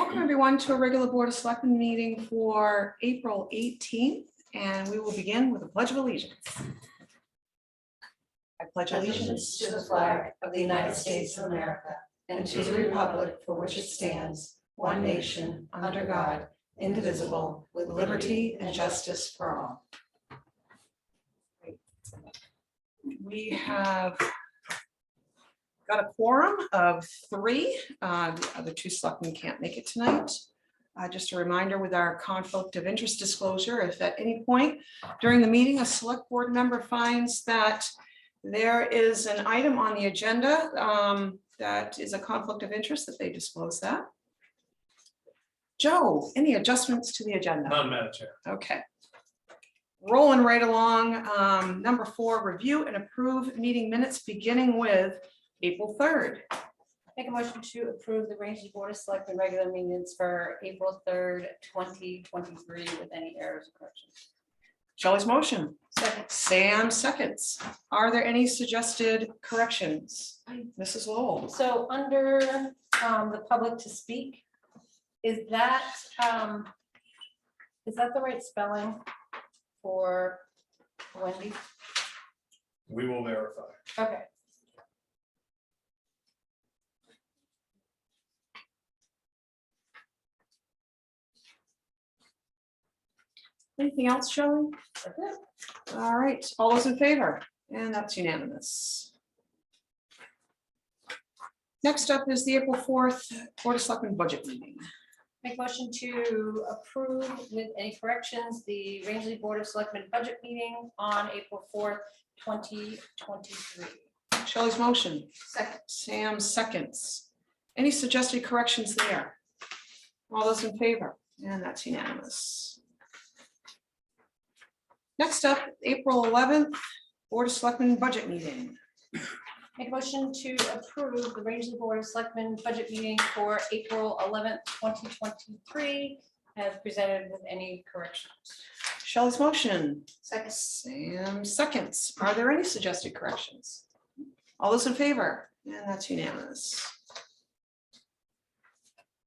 Welcome everyone to a regular Board of Selectmen meeting for April 18th, and we will begin with a Pledge of Allegiance. I pledge allegiance to the flag of the United States of America and to the republic for which it stands, one nation, under God, indivisible, with liberty and justice for all. We have got a quorum of 3. The other 2 selectmen can't make it tonight. Just a reminder with our conflict of interest disclosure, if at any point during the meeting a select board member finds that there is an item on the agenda that is a conflict of interest, that they disclose that. Joe, any adjustments to the agenda? None, Madam Chair. Okay. Rolling right along. Number 4, review and approve meeting minutes beginning with April 3rd. Make a motion to approve the Rangeley Board of Selectmen regular meetings for April 3rd, 2023 with any errors or corrections. Shelley's motion. Second. Sam seconds. Are there any suggested corrections? Mrs. Lowell. So under the public to speak, is that the right spelling for Wendy? We will verify. Okay. Anything else, Shelley? All right, all those in favor? And that's unanimous. Next up is the April 4th Board of Selectmen budget meeting. Make motion to approve with any corrections the Rangeley Board of Selectmen budget meeting on April 4th, 2023. Shelley's motion. Second. Sam seconds. Any suggested corrections there? All those in favor? And that's unanimous. Next up, April 11th, Board of Selectmen budget meeting. Make a motion to approve the Rangeley Board of Selectmen budget meeting for April 11th, 2023, as presented with any corrections. Shelley's motion. Second. Sam seconds. Are there any suggested corrections? All those in favor? And that's unanimous.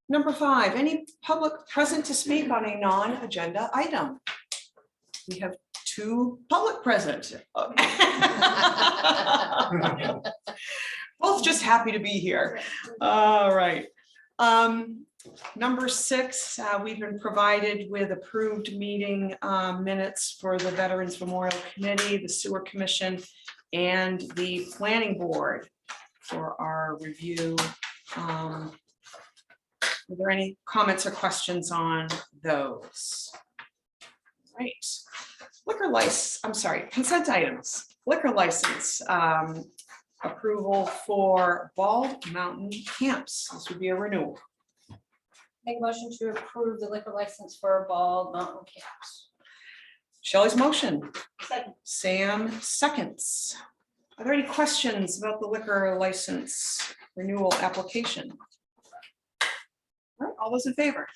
Number 5, any public present to speak on a non-agenda item? We have 2 public present. Both just happy to be here. All right. Number 6, we've been provided with approved meeting minutes for the Veterans Memorial Committee, the Sewer Commission, and the Planning Board for our review. Are there any comments or questions on those? Right. Liquor license, I'm sorry, consent items. Liquor license approval for Bald Mountain Camps. This would be a renewal. Make a motion to approve the liquor license for Bald Mountain Camps. Shelley's motion. Second. Sam seconds. Are there any questions about the liquor license renewal application? All right, all those in favor?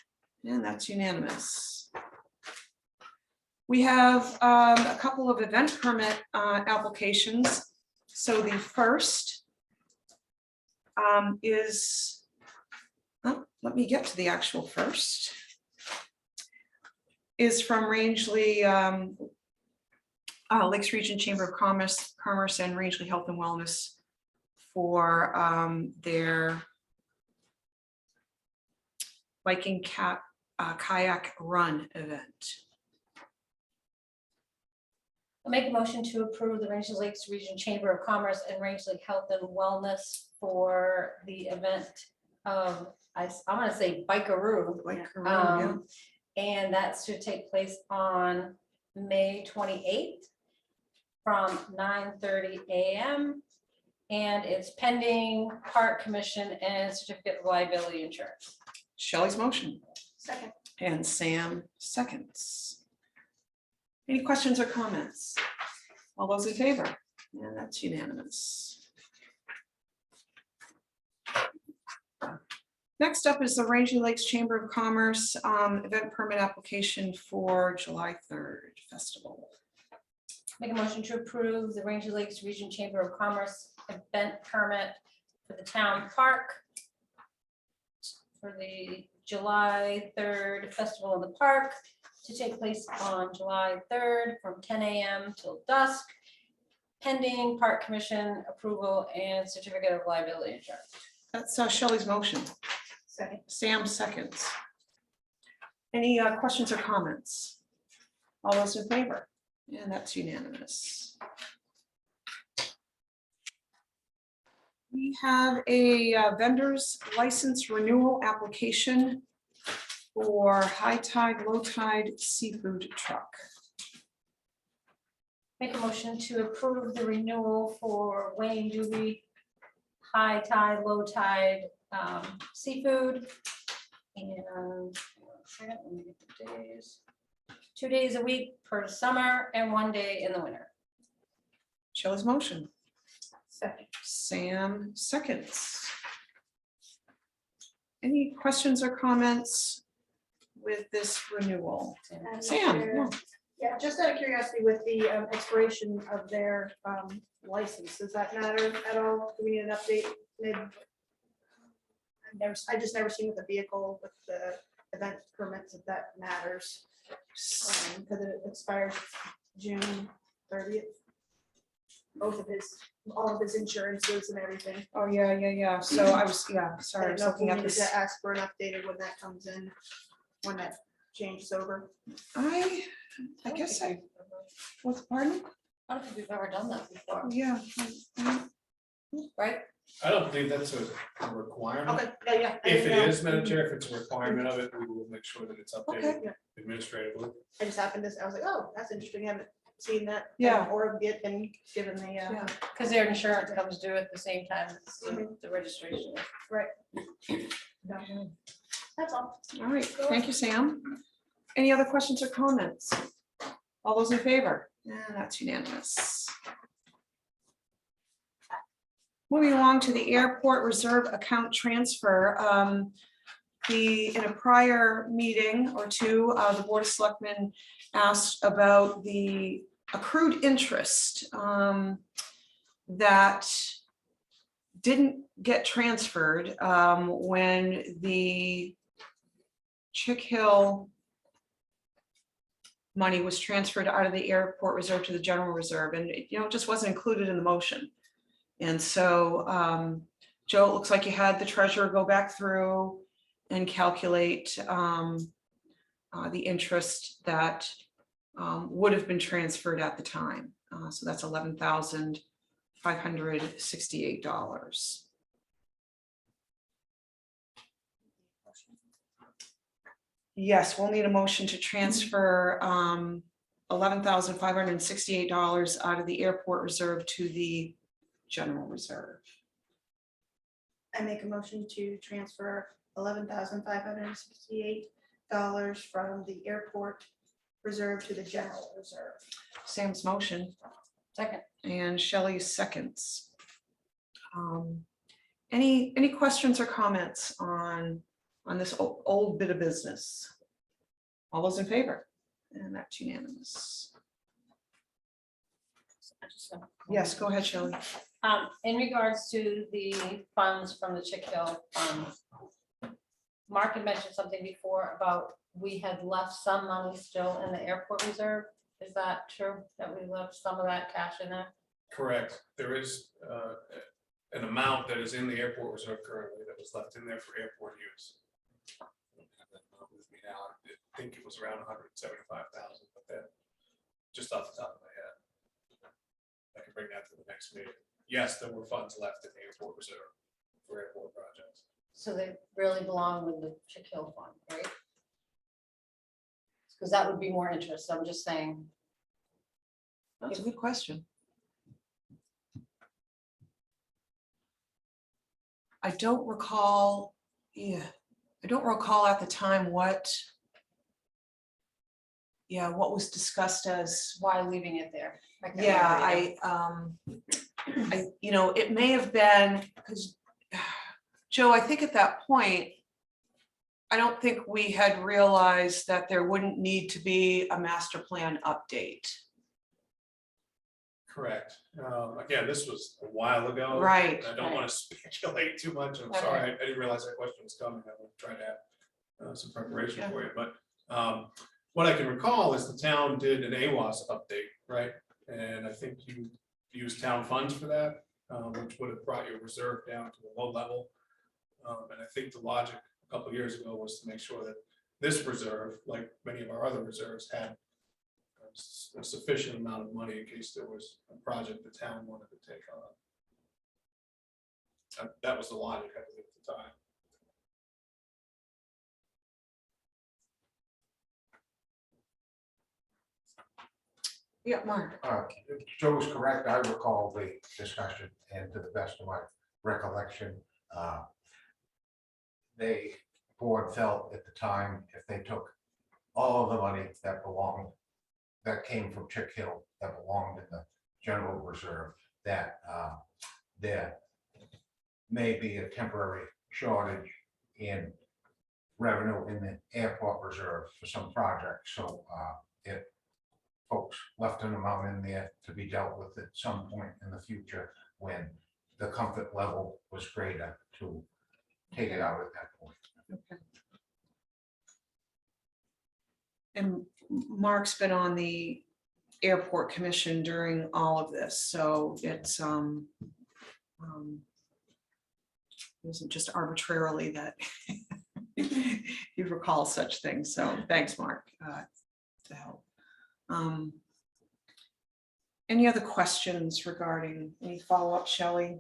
And that's unanimous. We have a couple of event permit applications. So the first is, let me get to the actual first, is from Rangeley Lakes Region Chamber of Commerce and Rangeley Health and Wellness for their Viking kayak run event. I'll make a motion to approve the Rangeley Lakes Region Chamber of Commerce and Rangeley Health and Wellness for the event of, I'm going to say Bikeroo. Bikeroo, And that should take place on May 28th from 9:30 a.m. And it's pending park commission and certificate of liability insurance. Shelley's motion. Second. And Sam seconds. Any questions or comments? All those in favor? And that's unanimous. Next up is the Rangeley Lakes Chamber of Commerce event permit application for July 3rd festival. Make a motion to approve the Rangeley Lakes Region Chamber of Commerce event permit for the town park for the July 3rd Festival in the Park to take place on July 3rd from 10 a.m. till dusk, pending Park Commission approval and certificate of liability insurance. That's Shelley's motion. Second. Sam seconds. Any questions or comments? All those in favor? And that's unanimous. We have a vendor's license renewal application for high tide, low tide seafood truck. Make a motion to approve the renewal for Wayne Doobie high tide, low tide seafood. And let me get the days. 2 days a week per summer and 1 day in the winter. Shelley's motion. Second. Sam seconds. Any questions or comments with this renewal? Sam? Yeah. Yeah, just out of curiosity, with the expiration of their license, does that matter at all? Do we need an update? I just never seen with the vehicle with the event permits if that matters. Because it expires June 30th. All of his insurances and everything. Oh, yeah. So I was, I sorry, I don't was know if we looking at needed this. to ask for an updated when that comes in, when that changes over. I guess what's pardon? I don't think we've ever done that before, Yeah. right? I don't believe that's a requirement. Okay, yeah. I If didn't it know. is, Madam Chair, if it's a requirement of it, we will make sure that it's Okay. updated administratively. I just happened to, I was like, oh, that's interesting. I haven't seen that. Yeah. Or get been given the, Yeah. Because their insurance comes due at the same time as the registration. right. That's all. All right, thank you, Sam. Any other questions or comments? All those in favor? Yeah, that's unanimous. Moving along to the airport reserve account transfer. In a prior meeting or two, the Board of Selectmen asked about the accrued interest that didn't get transferred when the Chick Hill money was transferred out of the airport reserve to the general reserve, and it just wasn't included in the motion. And so Joe, it looks like you had the treasurer go back through and calculate the interest that would have been transferred at the time. So that's $11,568. Yes, we'll need a motion to transfer $11,568 out of the airport reserve to the general reserve. I make a motion to transfer $11,568 from the airport reserve to the general reserve. Sam's motion Second. and Shelley seconds. Any questions or comments on this old bit of business? All those in favor? And that's unanimous. Yes, go ahead, Shelley. In regards to the funds from the Chick Hill fund, Mark had mentioned something before about we had left some money still in the airport reserve. Is that true, that we left some of that cash in there? Correct. There is an amount that is in the airport reserve currently that was left in there for airport use. I don't have that number with me now. I think it was around 175,000, but that just off the top of my head. I can bring that to the next meeting. Yes, there were funds left in the airport reserve for airport projects. So they really belong with the Chick Hill fund, right? Because that would be more interest, I'm just saying. That's a good question. I don't recall, I don't recall at the time what was discussed as, Why leaving it there? I can't yeah, remember. it may have been, because Joe, I think at that point, I don't think we had realized that there wouldn't need to be a master plan update. Correct. Again, this was a while ago. Right, I don't want to speculate too much. I'm sorry. I didn't realize that question was coming. I will try to have some preparation Yeah. for you. But what I can recall is the town did an AWAS update, right? And I think you used town funds for that, which would have brought your reserve down to a low level. And I think the logic a couple of years ago was to make sure that this reserve, like many of our other reserves, had a sufficient amount of money in case there was a project the town wanted to take on. That was the logic, I believe, at the time. Yeah, Mark. Joe was correct. I recall the discussion, and to the best of my recollection, the board felt at the time if they took all of the money that came from Chick Hill that belonged in the general reserve, that there may be a temporary shortage in revenue in the airport reserve for some projects. So if folks left an amount in there to be dealt with at some point in the future when the comfort level was greater, to take it out at that point. Okay. And Mark's been on the airport commission during all of this, so it's isn't just arbitrarily that you recall such things. So thanks, Mark, to help. Any other questions regarding any follow-up, Shelley?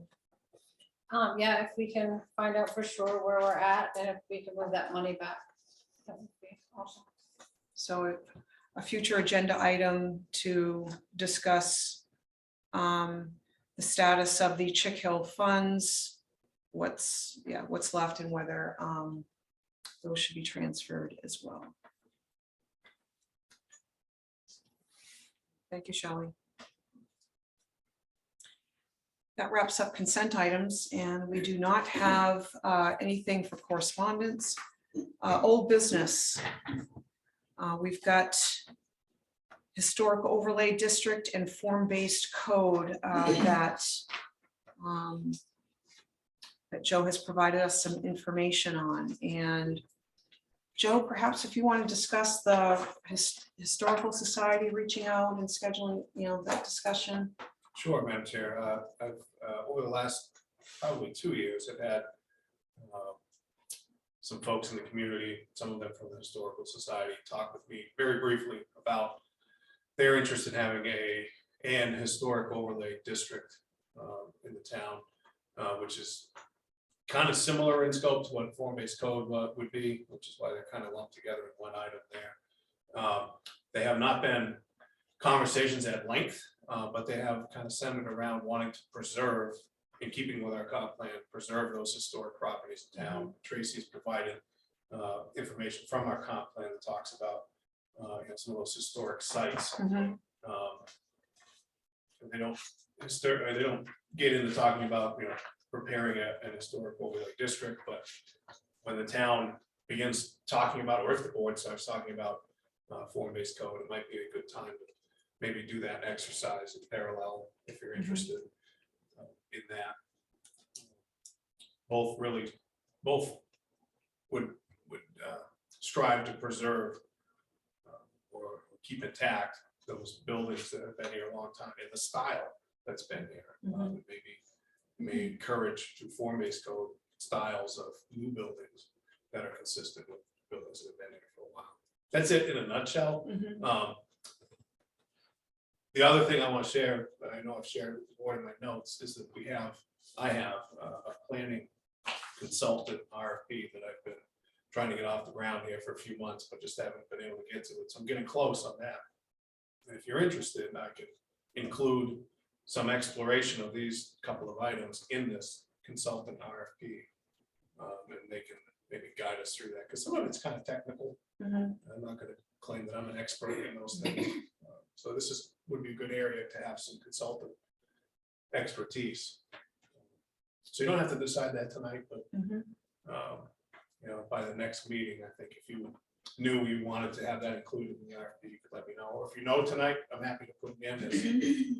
Yeah, if we can find out for sure where we're at, and if we can move that money back, that would be awesome. So a future agenda item to discuss the status of the Chick Hill funds, what's left and whether those should be transferred as well. Thank you, Shelley. That wraps up consent items, and we do not have anything for correspondence. Old business. We've got historic overlay district and form-based code that Joe has provided us some information on. And Joe, perhaps if you want to discuss the Historical Society reaching out and scheduling, that discussion. Sure, Madam Chair. I've over the last probably 2 years, I've had some folks in the community, some of them from the Historical Society, talk with me very briefly about their interest in having an historic overlay district in the town, which is kind of similar in scope to what form-based code would be, which is why they're kind of lumped together in one item there. They have not been conversations at length, but they have kind of centered around wanting to preserve, in keeping with our comp plan, preserve those historic properties in town. Tracy's provided information from our comp plan that talks about some of those historic sites. They don't get into talking about preparing an historic overlay district, but when the town begins talking about, or if the board starts talking about form-based code, it might be a good time to maybe do that exercise in parallel if you're interested in that. Both would strive to preserve or keep intact those buildings that have been here a long time and the style that's been here. Maybe may encourage through form-based code styles of new buildings that are consistent with buildings that have been here for a while. That's it in a nutshell. The other thing I want to share, that I know I've shared with the board in my notes, is that I have a planning consultant RFP that I've been trying to get off the ground here for a few months, but just haven't been able to get to it. So I'm getting close on that. And if you're interested, I can include some exploration of these couple of items in this consultant RFP. And they can maybe guide us through that, because some of it's kind of technical. I'm not going to claim that I'm an expert in those things. So this would be a good area to have some consultant expertise. So you don't have to decide that tonight, but by the next meeting, I think if you knew you wanted to have that included in the RFP, you could let me know, or if you know tonight, I'm happy to put it in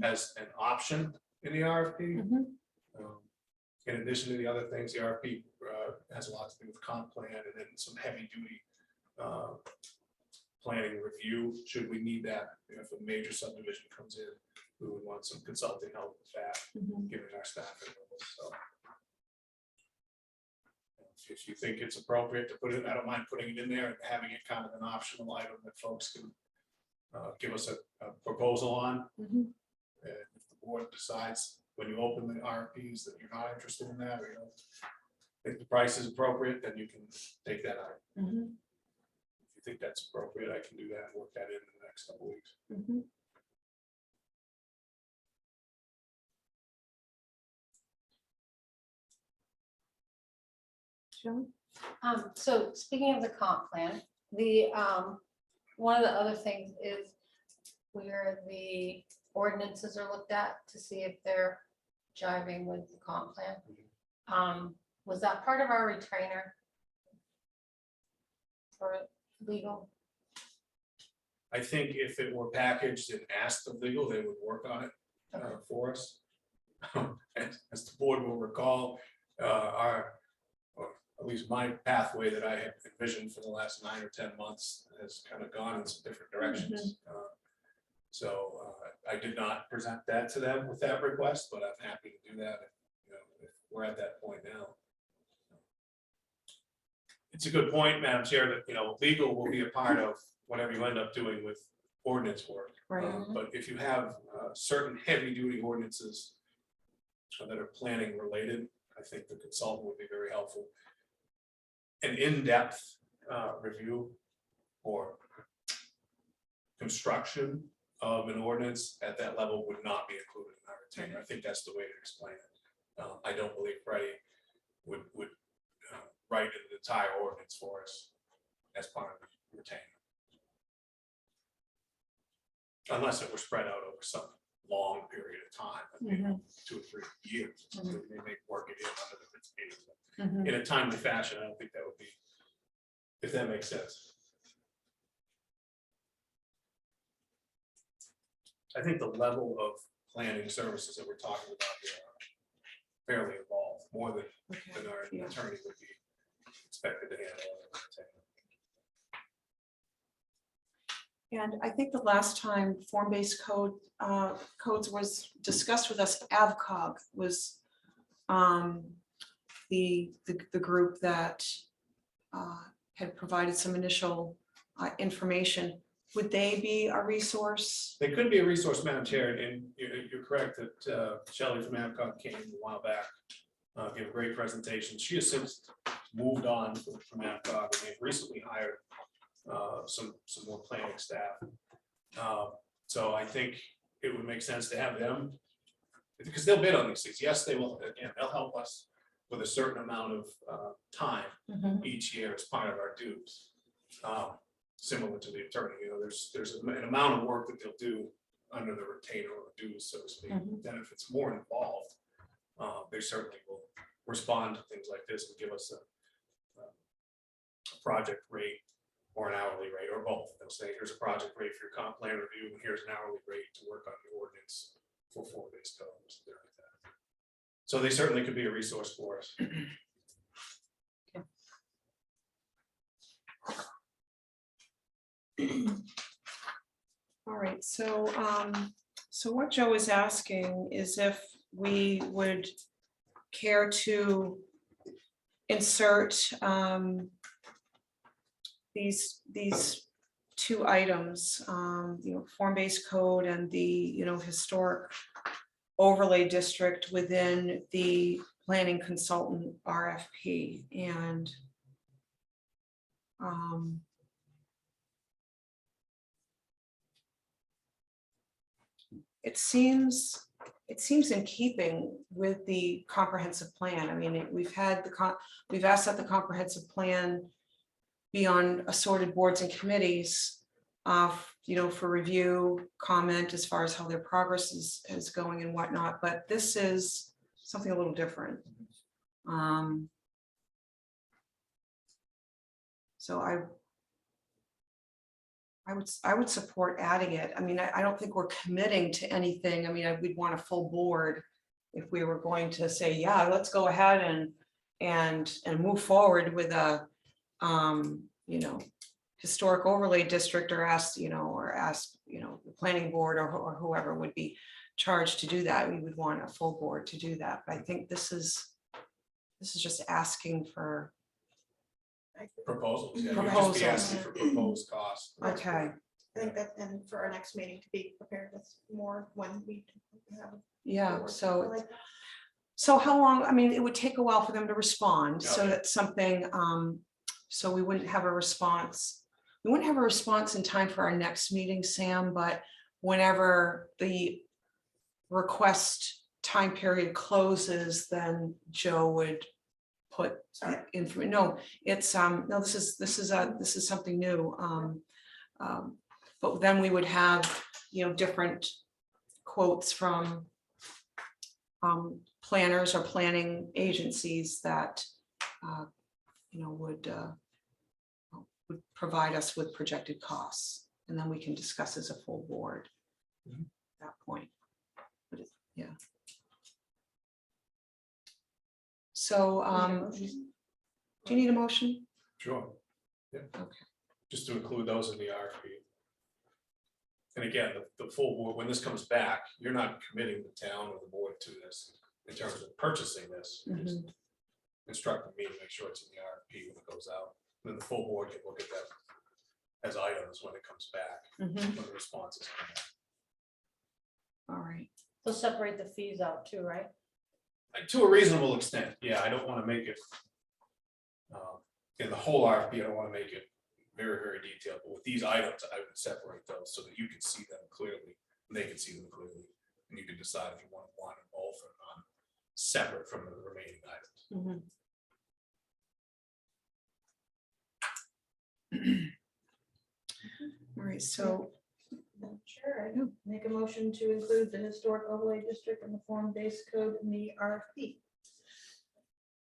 as an option in the RFP. Mhm. In addition to the other things, the RFP has a lot to do with comp plan and then some heavy duty planning review, should we need that. If a major subdivision comes in, we would want some consulting help with that, Mhm. given our staffing levels, so. If you think it's appropriate to put it, I don't mind putting it in there and having it kind of an optional item that folks can give us a proposal on. Mhm. And if the board decides when you open the RFPs that you're not interested in that, or you don't think the price is appropriate, then you can take that out. Mhm. If you think that's appropriate, I can do that and work that in the next couple weeks. Mhm. Joan? So speaking of the comp plan, the, one of the other things is where the ordinances are looked at to see if they're jiving with the comp plan. Was that part of our retainer for legal? I think if it were packaged and asked of legal, they would work on it for us. As the board will recall, or at least my pathway that I had envisioned for the last 9 or 10 months has kind of gone in some different directions. So I did not present that to them with that request, but I'm happy to do that if we're at that point now. It's a good point, Madam Chair, that legal will be a part of whatever you end up doing with ordinance work. Right. But if you have certain heavy duty ordinances that are planning related, I think the consultant would be very helpful. An in-depth review or construction of an ordinance at that level would not be included in our retainer. I think that's the way to explain it. I don't believe Freddie would write an entire ordinance for us as part of the retainer. Unless it were spread out over some long period of time, 2 or 3 years, they may work it in under the retainer. Mhm. In a timely fashion, I don't think that would be, if that makes sense. I think the level of planning services that we're talking about here are fairly involved, more than Okay. our Yeah. attorney would be expected to handle. And I think the last time form-based codes was discussed with us, AvCog was the group that had provided some initial information. Would they be a resource? They could be a resource, Madam Chair, and you're correct that Shelley from AvCog came a while back, gave a great presentation. She has since moved on from AvCog, and they've recently hired some more planning staff. So I think it would make sense to have them, because they'll bid on these things. Yes, they will. Again, they'll help us with a certain amount of time each year as part of our dues. Similar to the attorney, there's an amount of work that they'll do under the retainer or dues, so to speak. Then if it's more involved, they certainly will respond to things like this and give us a project rate or an hourly rate, or both. They'll say, here's a project rate for your comp plan review, and here's an hourly rate to work on the ordinance for form-based codes. Like that. So they certainly could be a resource for us. All right, so what Joe is asking is if we would care to insert these 2 items, form-based code and the historic overlay district within the planning consultant RFP. And it seems in keeping with the comprehensive plan. I mean, we've asked that the comprehensive plan be on assorted boards and committees, for review, comment as far as how their progress is going and whatnot. But this is something a little different. So I would support adding it. I mean, I don't think we're committing to anything. I mean, we'd want a full board if we were going to say, yeah, let's go ahead and move forward with a, you know, historic overlay district, or ask, the planning board or whoever would be charged to do that. We would want a full board to do that. But I think this is just asking for, Proposals, yeah, you'd just be asking for proposed costs. okay, I think that, and for our next meeting to be prepared with more when we have. yeah, board. so. Like, So how long, I mean, it would take a while for them to respond, so Okay. that's something, so we wouldn't have a response. We wouldn't have a response in time for our next meeting, Sam, but whenever the request time period closes, then Joe would put Sorry. no, it's, no, this is something new. But then we would have, different quotes from planners or planning agencies that would provide us with projected costs, and then we can discuss as a full board Mhm. at that point. But yeah. So do you need a motion? Sure. Yeah. Okay. Just to include those in the RFP. And again, the full board, when this comes back, you're not committing the town or the board to this in terms of purchasing this. You're just instructing me to make sure it's in the RFP when it goes out. Then the full board can look at that as items when it comes back, when the responses come back. All right. So separate the fees out too, right? To a reasonable extent, yeah, I don't want to make it. In the whole RFP, I don't want to make it very, very detailed, but with these items, I would separate those so that you can see them clearly, and they can see them clearly, and you can decide if you want one or both or not, separate from the remaining items. All right, so Sure, I make a motion to include the historic overlay district and the form-based code in the RFP.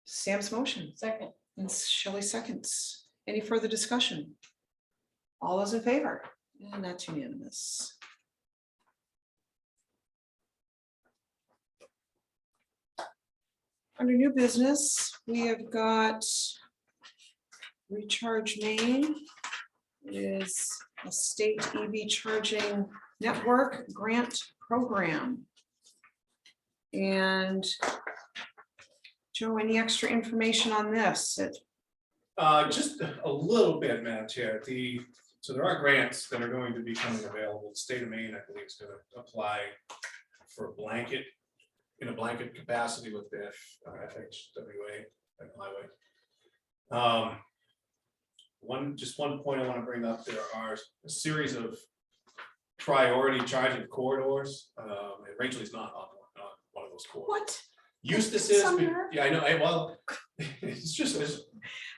Sam's motion. Second. And Shelley seconds. Any further discussion? All those in favor? And that's unanimous. Under new business, we have got Recharge Maine. It is a state EV charging network grant program. And Joe, any extra information on this? Just a little bit, Madam Chair. So there are grants that are going to be coming available. The state of Maine, I believe, is going to apply for a blanket, in a blanket capacity with the FHWA and highway. One point I want to bring up, there are a series of priority charging corridors. And Rangeley's not on one of those corridors. What? Eustis is, Somewhere? yeah, I know, well, it's just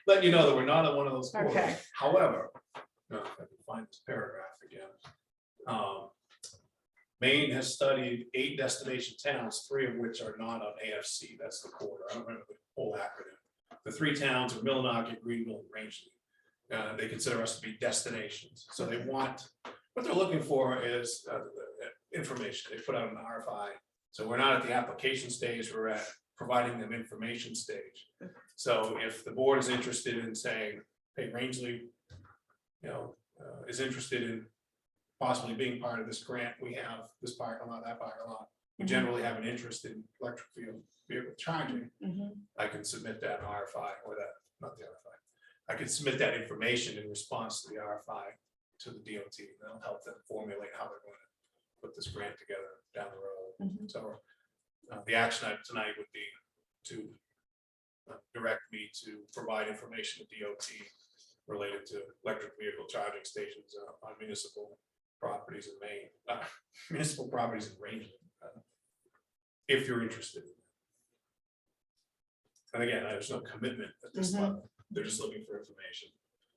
letting you know that we're not on one of those corridors. Okay. However, if I can find this paragraph again. Maine has studied 8 destination towns, 3 of which are not on AFC, that's the corridor, I don't remember the whole acronym. The 3 towns are Millinocket, Greenville, and Rangeley. They consider us to be destinations, so they want, what they're looking for is information. They put out an RFI. So we're not at the application stage, we're at providing them information stage. So if the board is interested in saying, hey, Rangeley, is interested in possibly being part of this grant, we have this parking lot, that parking lot. We generally have an interest in electric vehicle charging. I can submit that RFI, or that, not the RFI. I can submit that information in response to the RFI to the DOT. That'll help them formulate how they're going to put this grant together down the road. So the action item tonight would be to direct me to provide information to DOT related to electric vehicle charging stations on municipal properties in Maine, municipal properties in Rangeley, if you're interested. And again, there's no commitment at this level. They're just looking for information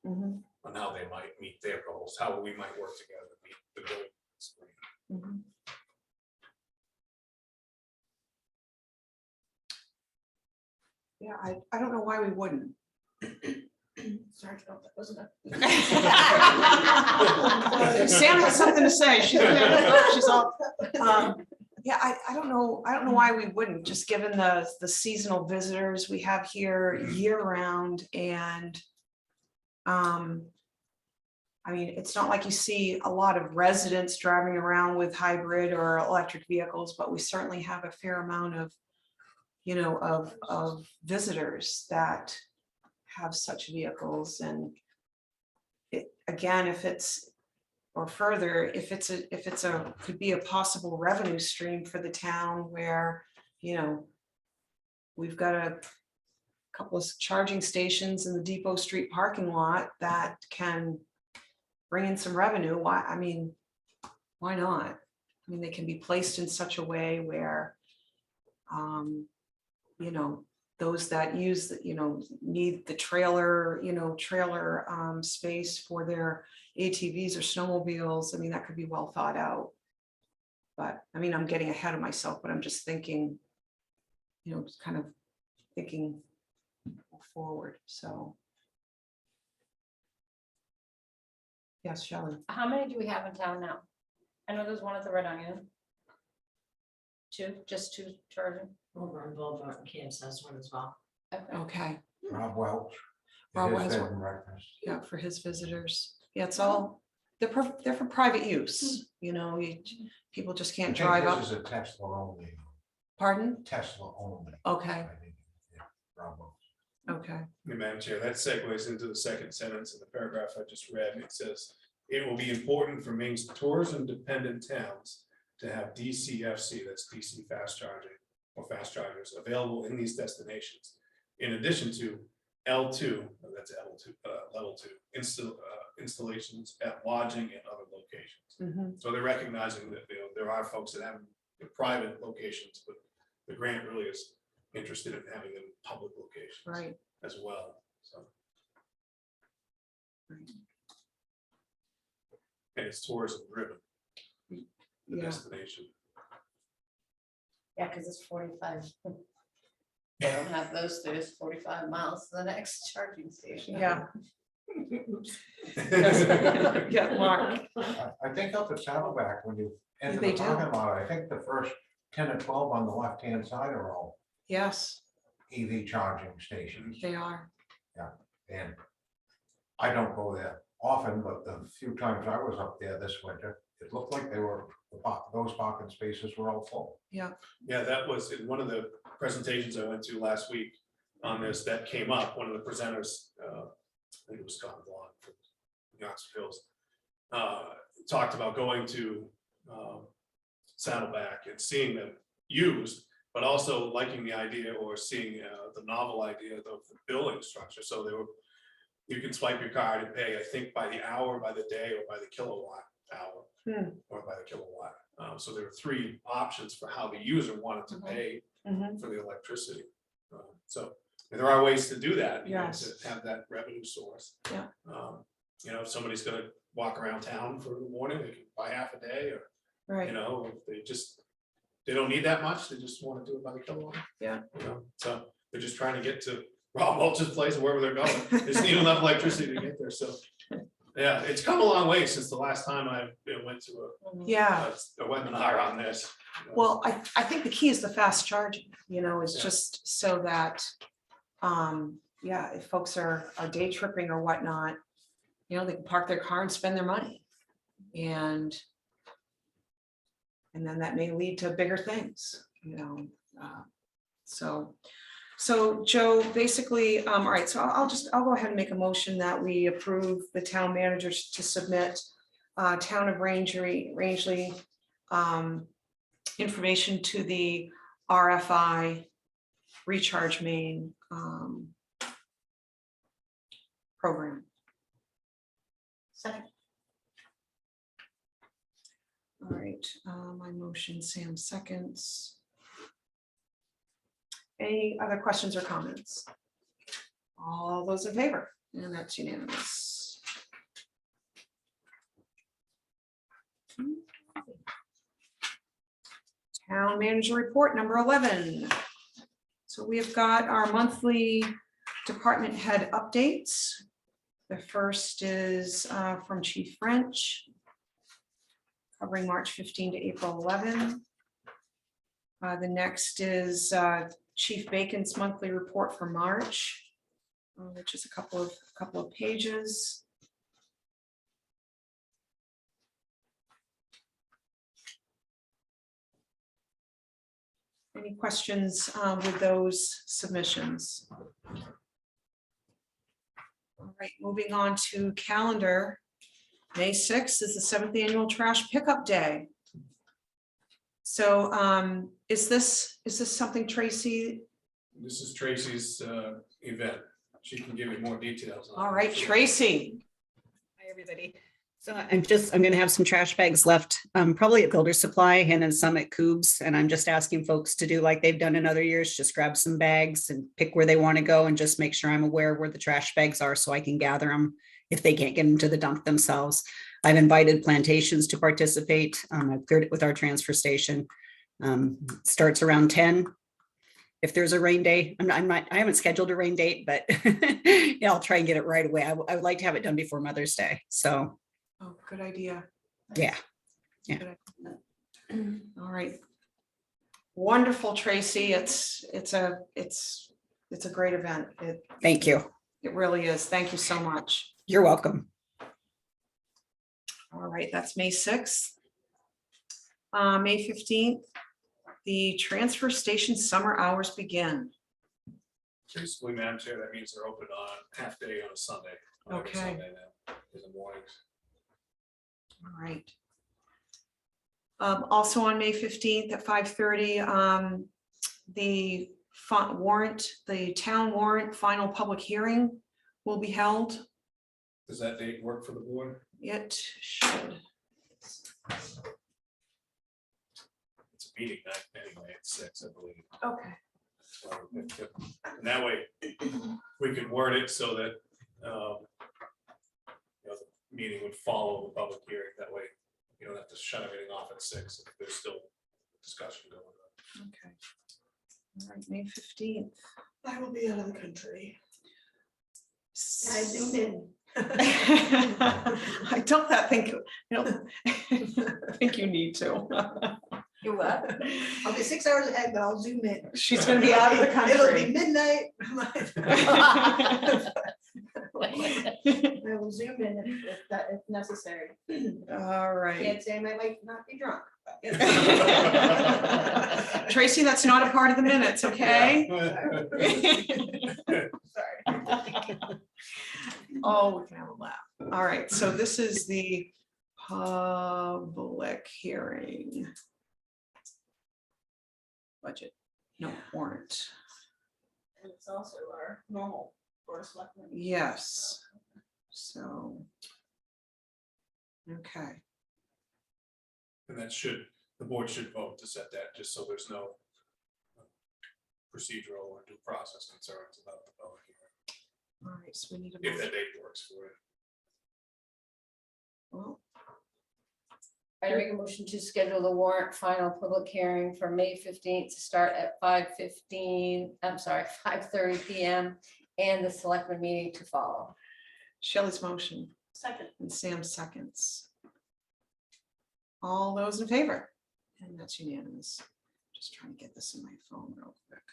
on how they might meet their goals, how we might work together to meet the goals. Yeah, I don't know why we wouldn't. Sorry, no, that wasn't Sam has something to say. She's all, yeah, I don't know why we wouldn't, just given the seasonal visitors we have here year round and I mean, it's not like you see a lot of residents driving around with hybrid or electric vehicles, but we certainly have a fair amount of, you know, of visitors that have such vehicles. And it, again, if it's, or further, if it's a, could be a possible revenue stream for the town where, you know, we've got a couple of charging stations in the Depot Street parking lot that can bring in some revenue. Why, I mean, why not? I mean, they can be placed in such a way where, you know, those that use, you know, need the trailer, you know, trailer space for their ATVs or snowmobiles. I mean, that could be well thought out. But I mean, I'm getting ahead of myself, but I'm just thinking, you know, kind of thinking forward. So. Yes, Shelley. How many do we have in town now? I know there's one at the Red Onion. Just two charging. Over in Boulevard and Kansas has one as well. Okay. Okay, Rob Welch. Rob his has bed one. and breakfast. yeah, for his visitors. Yeah, it's all, they're for private use, you know, people just I can't think drive up. This is a Tesla only, Pardon? Tesla only. Okay, I think, yeah, Rob Welch. okay, Madam Chair, that segues into the second sentence in the paragraph I just read. It says, it will be important for Maine's tourism dependent towns to have DCFC, that's DC fast charging or fast chargers available in these destinations. In addition to L2, that's level 2, installations at lodging and other locations. mhm, So they're recognizing that, you know, there are folks that have private locations, but the grant really is interested in having them in public locations right, as well. So, right, and it's tourism driven, the yeah, destination. Yeah, because it's 45. They don't have those, there's 45 miles to the next charging station. yeah. Yes. Yeah, Mark, I think up at Saddleback, when you enter They the do. parking lot, I think the first 10 or 12 on the left-hand side are all yes, EV charging stations. they are, And I don't go there often, but the few times I was up there this winter, it looked like they were, those parking spaces were all full. Yeah, that was in one of the presentations I went to last week on this, that came up. One of the presenters, I think it was Scott Vaughn from Oxford Hills, talked about going to Saddleback and seeing them used, but also liking the idea or seeing the novel idea of the billing structure. So they were, you can swipe your card and pay, I think, by the hour, by the day, or by the kilowatt hour, or by the kilowatt. So there are three options for how the user wanted to pay mhm, for the electricity. So there are ways to do that, you know, Yes. to have that revenue source. Yeah. You know, if somebody's gonna walk around town for the morning, they can buy half a day, or, you right, know, if they don't need that much, they just wanna do it by the kilowatt. Yeah. You know, so they're just trying to get to Rob Welch's place, or wherever they're going, they just need enough electricity to get there, so. Yeah, it's come a long way since the last time I went to yeah. a webinar on this. You know. Well, I think the key is the fast charging, you know, it's Yeah. just so that, yeah, if folks are day tripping or whatnot, you know, they can park their car and spend their money. And then that may lead to bigger things, you know, so Joe, basically, all right, so I'll go ahead and make a motion that we approve the town managers to submit town of Rangeley information to the RFI recharge main program. Second. All right, my motion, Sam seconds. Any other questions or comments? All those in favor, and that's unanimous. Town manager report number 11. So we have got our monthly department head updates. The first is from Chief French, covering March 15 to April 11. The next is Chief Bacon's monthly report for March, which is a couple of pages. Any questions with those submissions? All right, moving on to calendar. May 6th is the 7th annual trash pickup day. So is this something, Tracy? This is Tracy's event. She can give you more details. on it. All right, Tracy. Hi, everybody. So I'm gonna have some trash bags left, probably at Builder Supply and then some at Coob's. And I'm just asking folks to do like they've done in other years, just grab some bags and pick where they want to go and just make sure I'm aware where the trash bags are so I can gather them if they can't get into the dump themselves. I've invited Plantations to participate. I've cleared it with our transfer station. Starts around 10. If there's a rain day, I haven't scheduled a rain date, but yeah, I'll try and get it right away. I would like to have it done before Mother's Day. So Oh, good idea. yeah. All right. Wonderful, Tracy. It's a great event. Thank you. It really is. Thank you so much. You're welcome. All right, that's May 6th. May 15th, the transfer station summer hours begin. Basically, Madam Chair, that means they're open on half day on a Sunday. on every Okay. Sunday now, in the mornings. All right. Also on May 15th at 5:30, the town warrant final public hearing will be held. Does that date work for the board? It should. It's a meeting night anyway, at 6, I believe. Okay. So, and that way, we could word it so that the meeting would follow the public hearing. That way, you don't have to shut everything off at 6 if there's still discussion going on. Okay. All right, May 15th. I will be out of the country. I zoom in. I don't think you need to. You what? I'll be 6 hours ahead, but I'll zoom in. She's gonna be out of the It'll be country. midnight. I will zoom in if necessary. All right. Can't say I might not be drunk. Tracy, that's not a part of the minutes, okay? Sorry. Oh, we can have a laugh. All right, so this is the public hearing. Budget, no warrant. And it's also our normal Board of Selectmen. Yes. So. Okay, And that the board should vote to set that, just so there's no procedural or due process concerns about the public hearing, all right, so we need a if motion. that date works for it. Well, I make a motion to schedule the warrant final public hearing for May 15th to start at 5:30 PM and the selectmen meeting to follow. Shelley's motion Second. and Sam seconds. All those in favor? And that's unanimous. Just trying to get this in my phone real quick.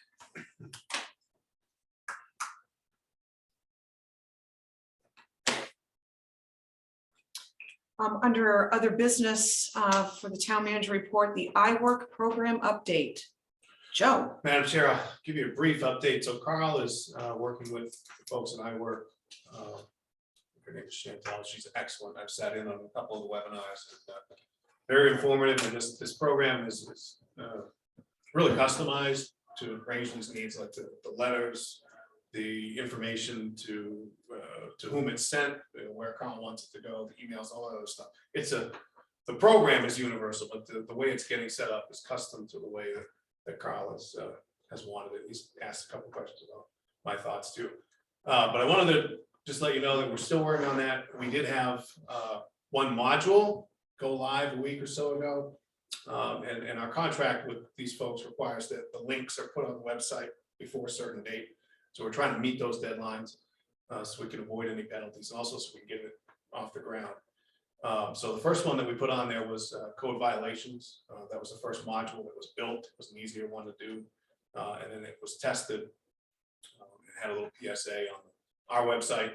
Under other business, for the town manager report, the iWork program update. Joe. Madam Chair, I'll give you a brief update. So Carl is working with the folks at iWork. Her name is Chantal. She's excellent. I've sat in on a couple of the webinars. And, very informative, and this program is really customized to Rangeley's needs, like the letters, the information to whom it's sent, where Carl wants it to go, the emails, all that other stuff. The program is universal, but the way it's getting set up is custom to the way that Carl has wanted it. He's asked a couple questions about my thoughts too. But I wanted to just let you know that we're still working on that. We did have one module go live a week or so ago. And our contract with these folks requires that the links are put on the website before a certain date. So we're trying to meet those deadlines, so we can avoid any penalties, and also so we can get it off the ground. So the first one that we put on there was code violations. That was the first module that was built. It was an easier one to do. And then it was tested. It had a little PSA on our website.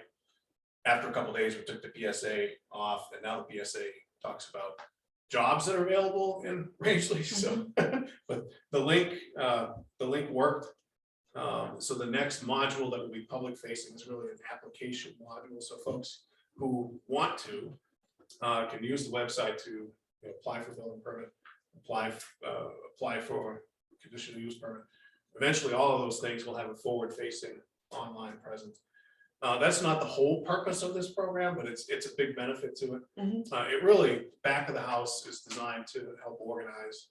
After a couple of days, we took the PSA off, and now the PSA talks about jobs that are available in Rangeley. So, but the link worked. So the next module that will be public facing is really an application module. So folks who want to can use the website to apply for building permit, apply for conditional use permit. Eventually, all of those things will have a forward-facing online presence. That's not the whole purpose of this program, but it's a big benefit to it. It really, back of the house is designed to help organize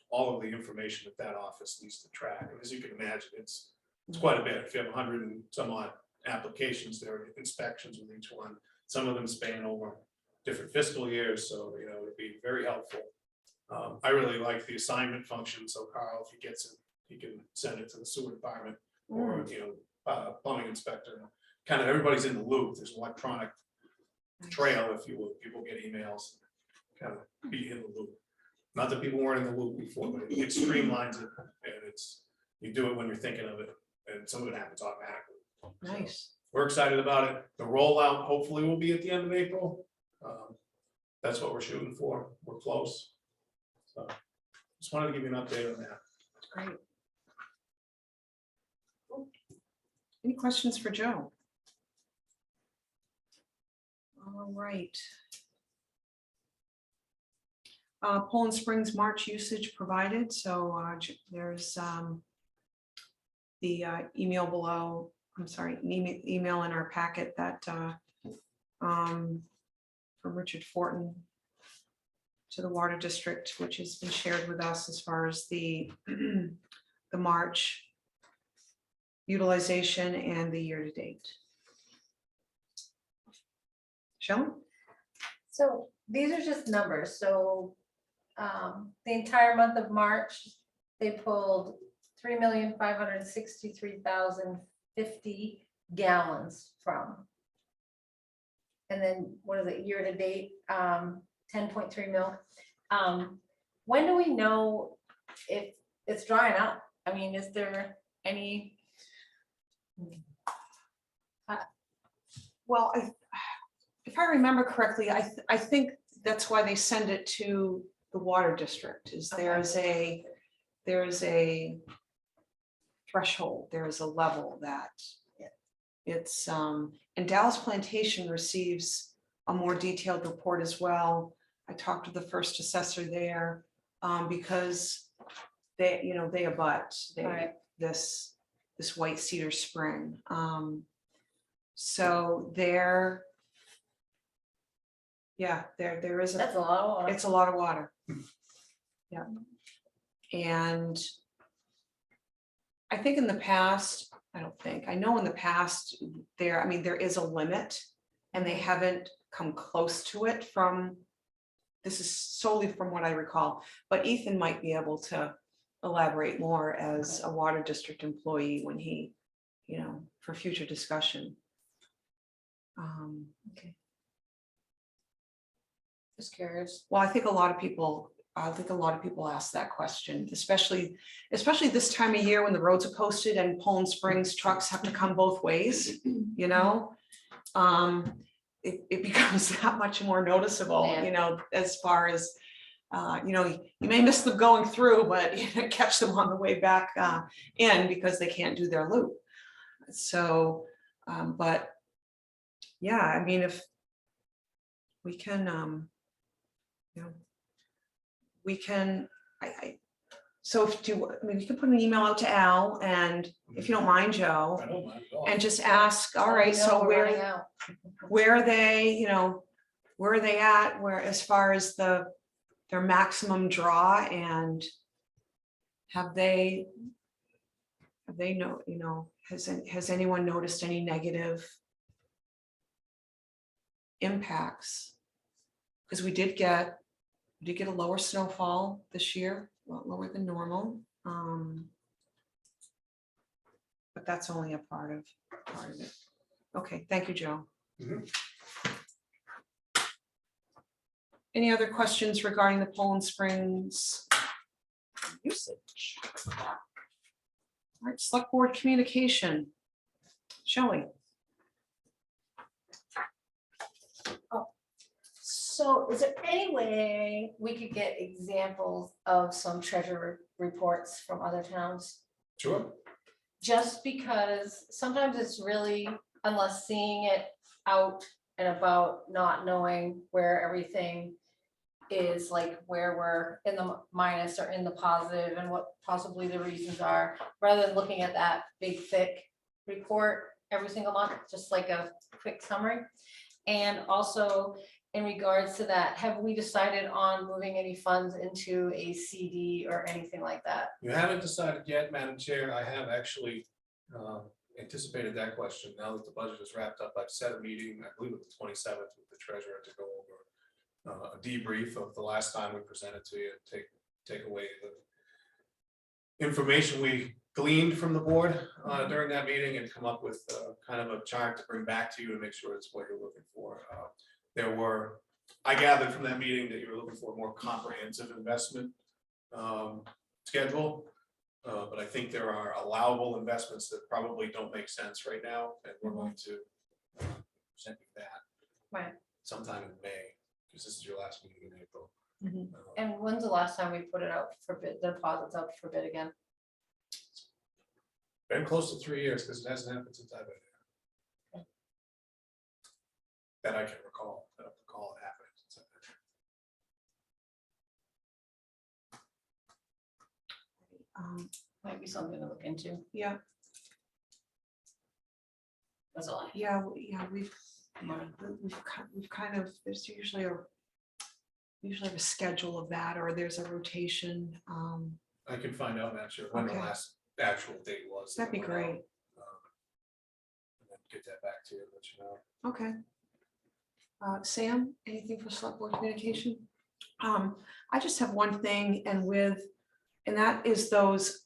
all of the information that office needs to track. And as you can imagine, it's quite a bit. If you have 100 and some odd applications, there are inspections with each one. Some of them span over different fiscal years, so it'd be very helpful. I really like the assignment function. So Carl, if he gets it, he can send it to the sewer department or plumbing inspector. Kind of everybody's in the loop. There's an electronic trail, if you will. People get emails, kind of be in the loop. Not that people weren't in the loop before, but it streamlines it, and you do it when you're thinking of it, and some of it happens automatically. Nice. So we're excited about it. The rollout hopefully will be at the end of April. That's what we're shooting for. We're close. So just wanted to give you an update on that. Great. Any questions for Joe? All right. Poland Springs March usage provided. So there's the email below. I'm sorry, email in our packet that from Richard Fortin to the Water District, which has been shared with us as far as the the March utilization and the year-to-date. Shelley? So these are just numbers. So the entire month of March, they pulled 3,563,050 gallons from. And then what is it, year to date, 10.3 mil. When do we know if it's drying up? I mean, is there any? Well, if I remember correctly, I think that's why they send it to the Water District. Is there's a threshold, there is a level that it's and Dallas Plantation receives a more detailed report as well. I talked to the first assessor there because they abut this White Cedar Spring. So there is That's a lot of water. it's a lot of water. Yeah. And I think in the past, I know in the past there is a limit and they haven't come close to it this is solely from what I recall, but Ethan might be able to elaborate more as a Water District employee when he, for future discussion. Okay. Just curious. Well, I think a lot of people ask that question, especially this time of year when the roads are posted and Poland Springs trucks have to come both ways, it becomes that much more noticeable, as far as, you may miss them going through, but catch them on the way back in because they can't do their loop. So, but yeah, I mean, if we can, we can, so you can put an email out to Al, and if you don't mind, Joe, I don't mind at all. and just ask, all right, No, so we're running out. where are they, where are they at, where as far as their maximum draw, and have they has anyone noticed any negative impacts? Because we did get a lower snowfall this year, a lot lower than normal. but that's only a part of it. Okay, thank you, Joe. Mhm. Any other questions regarding the Poland Springs usage? All right, select board communication. Shelley. So is there any way we could get examples of some treasurer reports from other towns? Sure. Just because sometimes it's really, unless seeing it out and about, not knowing where everything is, like where we're in the minus or in the positive and what possibly the reasons are, rather than looking at that big thick report every single month, just like a quick summary. And also in regards to that, have we decided on moving any funds into a CD or anything like that? You haven't decided yet, Madam Chair. I have actually anticipated that question. Now that the budget is wrapped up, I've set a meeting, I believe it was the 27th, with the treasurer to go over a debrief of the last time we presented to you, take away the information we gleaned from the board during that meeting and come up with kind of a chart to bring back to you to make sure it's what you're looking for. I gathered from that meeting that you were looking for a more comprehensive investment schedule. But I think there are allowable investments that probably don't make sense right now, and we're going to present you that Right. sometime in May, because this is your last meeting in April. Mhm. And when's the last time we put it out for bid, the deposits out for bid again? Been close to 3 years, because it hasn't happened since I've been here. That I can recall. I don't recall it happening since I've been here. Might be something to look into. Yeah, That's all I have. yeah, we've kind of, there's usually have a schedule of that, or there's a rotation. I can find out, not sure when the Okay. last actual date was. That'd be that went out, great. And then get that back to you, let you know. Okay. Sam, anything for select board communication? I just have one thing, and that is those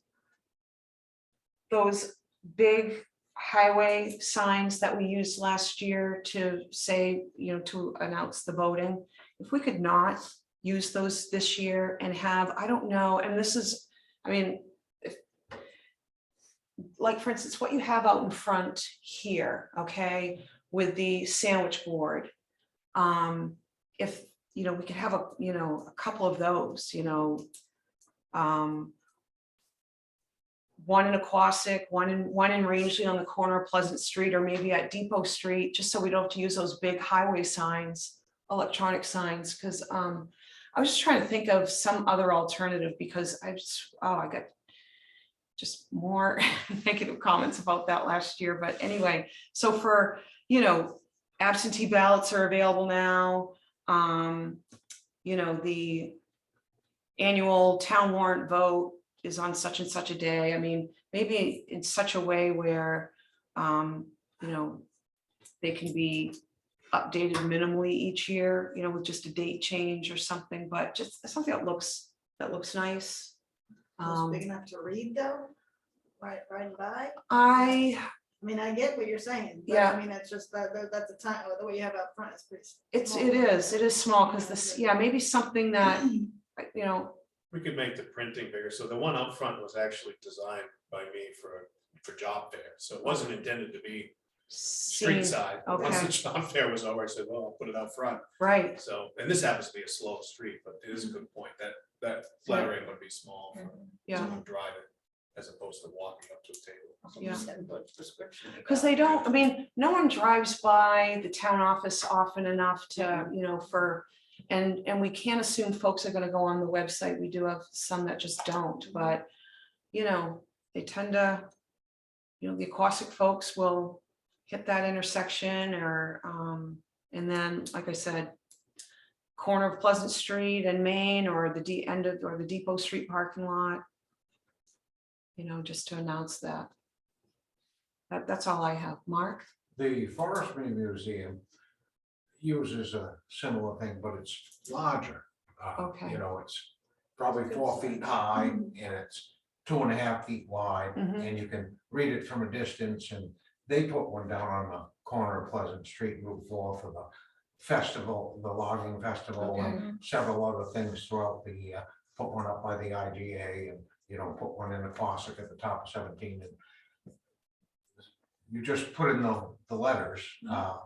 big highway signs that we used last year to say, to announce the voting. If we could not use those this year and have, I don't know, and this is, like, for instance, what you have out in front here, okay, with the sandwich board. If, we could have a couple of those, one in Aquasic, one in Rangeley on the corner of Pleasant Street, or maybe at Depot Street, just so we don't have to use those big highway signs, electronic signs, because I was just trying to think of some other alternative, because I got just more negative comments about that last year. But anyway, so for, absentee ballots are available now. The annual town warrant vote is on such and such a day. Maybe in such a way where, they can be updated minimally each year, with just a date change or something, but just something that looks nice. It's big enough to read though, riding by. I I get what you're saying. But Yeah. It's just that's the time, the way you have out front is pretty. it small. is small, because this, maybe something that, We could make the printing bigger. So the one up front was actually designed by me for job fair. So it wasn't intended to be street seen, side. Once the okay. job fair was over, I said, well, I'll put it out front. Right, So, and this happens to be a slow street, but it is a good point. That lettering would be small for yeah. someone driving as opposed to walking up to a table. Yeah. Prescription. Because they don't, no one drives by the town office often enough to, and we can't assume folks are gonna go on the website. We do have some that just don't, but, they tend to, the Aquasic folks will hit that intersection, or, and then, like I said, corner of Pleasant Street and Main, or the end of, or the Depot Street parking lot, just to announce that. That's all I have. Mark? The Forestry Museum uses a similar thing, but it's larger. Okay. It's probably 4 feet high, and it's 2.5 feet wide, Mhm. and you can read it from a distance, and they put one down on the corner of Pleasant Street, Route 4 for the festival, the logging festival, and several other things throughout the year. Put one up by the IGA, and, you know, put one in the Cossack at the top of 17, and you just put in the letters,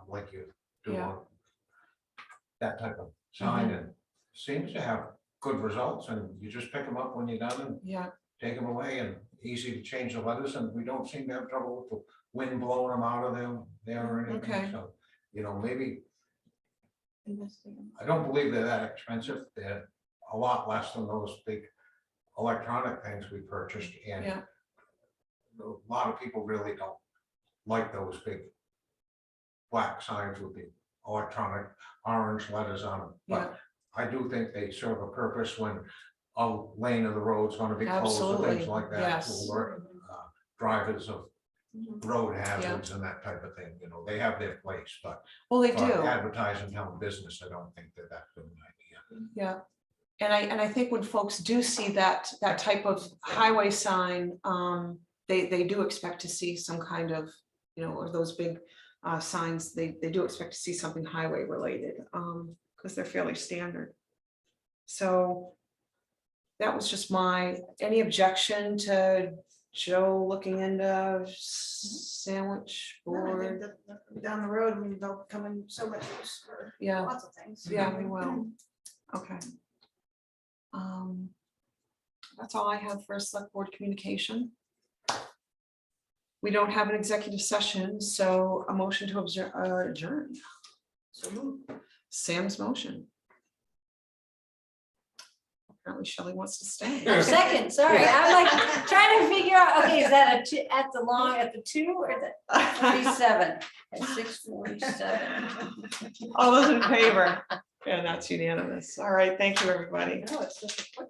like you do Yeah. on that type of sign, and seems to have good results, and you just pick them up when you're done and Yeah, take them away, and easy to change the letters, and we don't seem to have trouble with the wind blowing them out of them there or anything, Okay. so, you know, maybe, Investing. I don't believe they're that expensive, they're a lot less than those big electronic things we purchased, and yeah, a lot of people really don't like those big black signs with the electronic orange letters on them, yeah, but I do think they serve a purpose when a lane of the road's gonna be closed or Absolutely, things like that, yes. to alert drivers of Mhm. road hazards and that type of thing, you know, they have their place, but well, they for do, advertising town business, I don't think that that's a good idea. yeah. And I think when folks do see that type of highway sign, they do expect to see some kind of, you know, or those big signs, they do expect to see something highway related, because they're fairly standard. So that was just any objection to Joe looking into sandwich No, I think board? that down the road, I mean, they'll come in so much use for Yeah, lots of things. yeah, we will. Okay. That's all I have for select board communication. We don't have an executive session, so a motion to adjourn. So moved. Sam's motion. Apparently Shelley wants to stay. Oh, second, sorry, I'm like trying to figure out, okay, is that at the 2 or the 47? At 6:47. All those in favor? Yeah, that's unanimous. All right, thank you, everybody. No, it's just a quick.